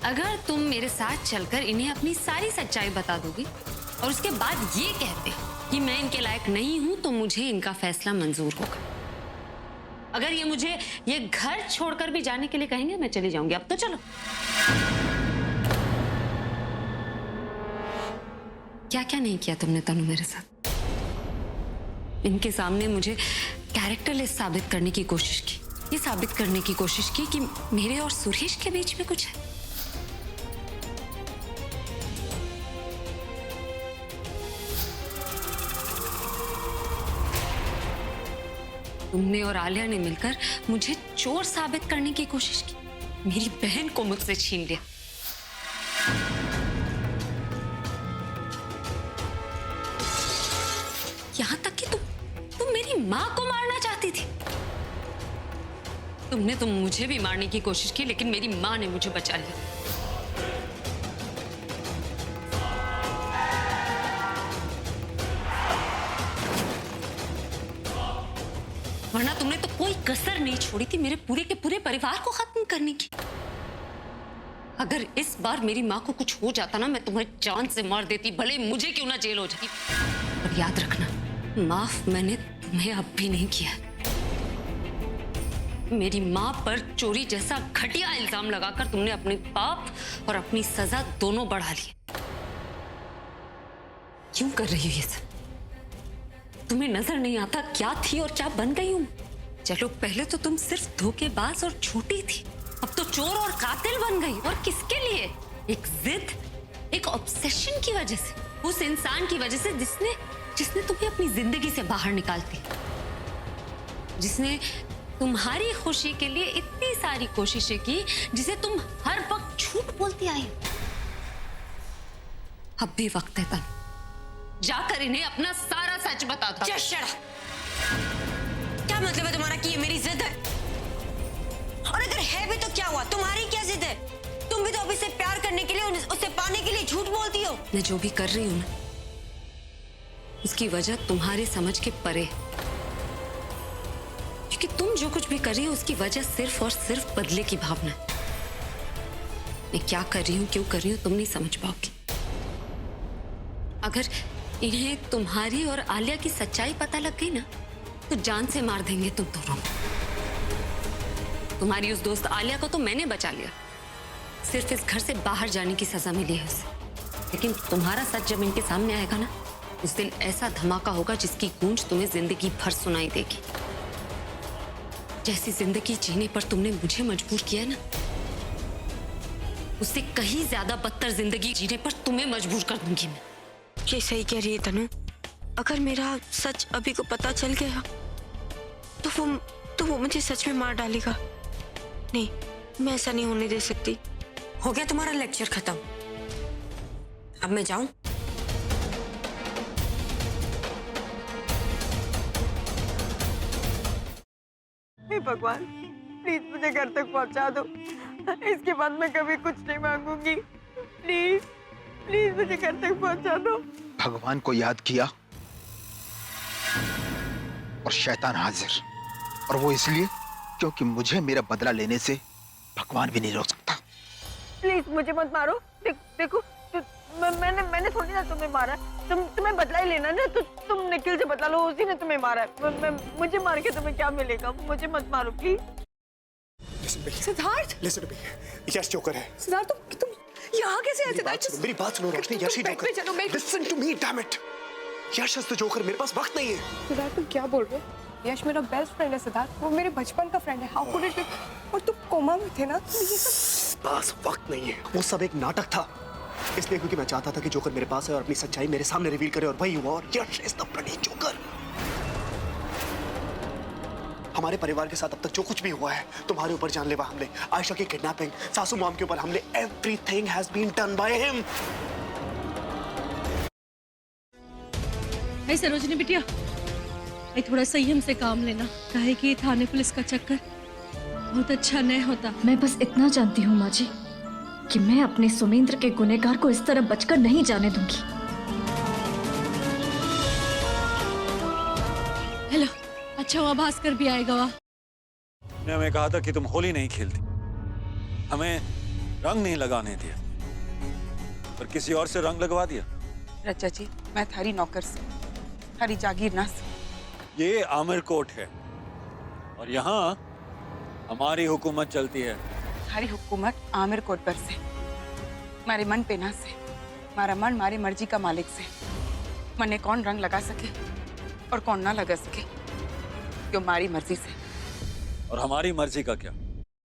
अगर तुम मेरे साथ चलकर इन्हें अपनी सारी सच्चाई बता दोगी और उसके बाद ये कहते कि मैं इनके लायक नहीं हूं, तो मुझे इनका फैसला मंजूर होगा। अगर ये मुझे ये घर छोड़कर भी जाने के लिए कहेंगे, मैं चली जाऊंगी। अब तो चलो। क्या क्या नहीं किया तुमने तनु मेरे साथ। इनके सामने मुझे कैरेक्टरलेस साबित करने की कोशिश की, ये साबित करने की कोशिश की कि मेरे और सुरेश के बीच में कुछ है। तुमने और आलिया ने मिलकर मुझे चोर साबित करने की कोशिश की, मेरी बहन को मुझसे छीन लिया। यहां तक कि तुम मेरी मां को मारना चाहती थी। तुमने तो मुझे भी मारने की कोशिश की, लेकिन मेरी मां ने मुझे बचा लिया। वरना तुमने तो कोई कसर नहीं छोड़ी थी मेरे पूरे के पूरे परिवार को खत्म करने की। अगर इस बार मेरी मां को कुछ हो जाता ना, मैं तुम्हें जान से मार देती, भले मुझे क्यों ना जेल हो जाती। पर याद रखना, माफ मैंने तुम्हें अब भी नहीं किया। मेरी मां पर चोरी जैसा घटिया इल्जाम लगाकर तुमने अपने पाप और अपनी सजा दोनों बढ़ा ली। क्यों कर रही हो ये सब? तुम्हें नजर नहीं आता क्या थी और क्या बन गई हूं? चलो, पहले तो तुम सिर्फ धोखेबाज और छोटी थी, अब तो चोर और कातिल बन गई। और किसके लिए? एक जिद, एक ऑब्सेशन की वजह से, उस इंसान की वजह से जिसने तुम्हें अपनी जिंदगी से बाहर निकाल दिया, जिसने तुम्हारी खुशी के लिए इतनी सारी कोशिशें की, जिसे तुम हर वक्त झूठ बोलती आई। अब भी वक्त है तनु, जाकर इन्हें अपना सारा सच बता दो। Just shut up! क्या मतलब है तुम्हारा कि ये मेरी जिद है? और अगर है भी तो क्या हुआ? तुम्हारी क्या जिद है? तुम भी तो अभी से प्यार करने के लिए, उसे पाने के लिए झूठ बोलती हो। मैं जो भी कर रही हूं ना, उसकी वजह तुम्हारी समझ के परे है। क्योंकि तुम जो कुछ भी कर रही हो उसकी वजह सिर्फ और सिर्फ बदले की भावना है। मैं क्या कर रही हूं, क्यों कर रही हूं, तुम नहीं समझ पाओगी। अगर इन्हें तुम्हारी और आलिया की सच्चाई पता लग गई ना, तो जान से मार देंगे तुम दोनों। तुम्हारी उस दोस्त आलिया को तो मैंने बचा लिया, सिर्फ इस घर से बाहर जाने की सजा मिली है उसे। लेकिन तुम्हारा सच जब इनके सामने आएगा ना, उस दिन ऐसा धमाका होगा जिसकी गूंज तुम्हें जिंदगी भर सुनाई देगी। जैसी जिंदगी जीने पर तुमने मुझे मजबूर किया ना, उससे कहीं ज्यादा बदतर जिंदगी जीने पर तुम्हें मजबूर कर दूंगी मैं। ये सही कह रही है तनु। अगर मेरा सच अभी को पता चल गया तो वो मुझे सच में मार डालेगा। नहीं, मैं ऐसा नहीं होने दे सकती। हो गया तुम्हारा लेक्चर खत्म, अब मैं जाऊं? हे भगवान, प्लीज मुझे घर तक पहुंचा दो। इसके बाद मैं कभी कुछ नहीं मांगूंगी। प्लीज प्लीज मुझे घर तक पहुंचा दो। भगवान को याद किया और शैतान हाजिर, और वो इसलिए क्योंकि मुझे मेरा बदला लेने से भगवान भी नहीं रोक सकता। प्लीज मुझे मत मारो। देखो मैंने थोड़ी ना तुम्हें मारा। तुम्हें बदला ही लेना ना, तो तुम निखिल से बदला लो, उसी ने तुम्हें मारा है। मुझे मार के तुम्हें क्या मिलेगा? मुझे मत मारो प्लीज। सिद्धार्थ, यश जोकर है। सिद्धार्थ, तुम यहाँ कैसे आए? मेरी बात सुनो रोशनी, यश ही joker. Listen to me, damn it. Yash is the joker, मेरे पास वक्त नहीं है। सिद्धार्थ, तुम क्या बोल रहे हो? यश मेरा बेस्ट फ्रेंड है सिद्धार्थ, वो मेरे बचपन का फ्रेंड है। How could it be? और तुम कोमा में थे ना, तो ये सब पास वक्त नहीं है। वो सब एक नाटक था, इसलिए क्योंकि मैं चाहता था कि जोकर मेरे पास है और अपनी सच्चाई मेरे सामने रिवील करे, और वही हुआ। और यश इज द ब्लडी जोकर। हमारे परिवार के साथ अब तक जो कुछ भी हुआ है, तुम्हारे ऊपर जानलेवा हमले, आयशा की किडनैपिंग, सासू मॉम के ऊपर हमले, everything has been done by him. भाई सरोजनी बिटिया, भाई थोड़ा संयम से काम लेना, काहे कि थाने पुलिस का चक्कर बहुत अच्छा नहीं होता। मैं बस इतना जानती हूँ माँ जी कि मैं अपने सुमेंद्र के गुनहगार को इस तरह बचकर नहीं जाने दूंगी। हेलो, अच्छा हुआ भास्कर भी आएगा। वाह, ने हमें कहा था कि तुम होली नहीं खेलती, हमें रंग नहीं लगाने दिया, पर किसी और से रंग लगवा दिया। रचा जी, मैं थारी नौकर से, थारी जागीर ना से। ये आमिर कोट है और यहाँ हमारी हुकूमत चलती है। थारी हुकूमत आमिर कोट पर से, मारे मन पे ना से। मारा मन मारी मर्जी का मालिक से। मने कौन रंग लगा सके और कौन ना लगा सके, क्यों मारी मर्जी से। और हमारी मर्जी का क्या?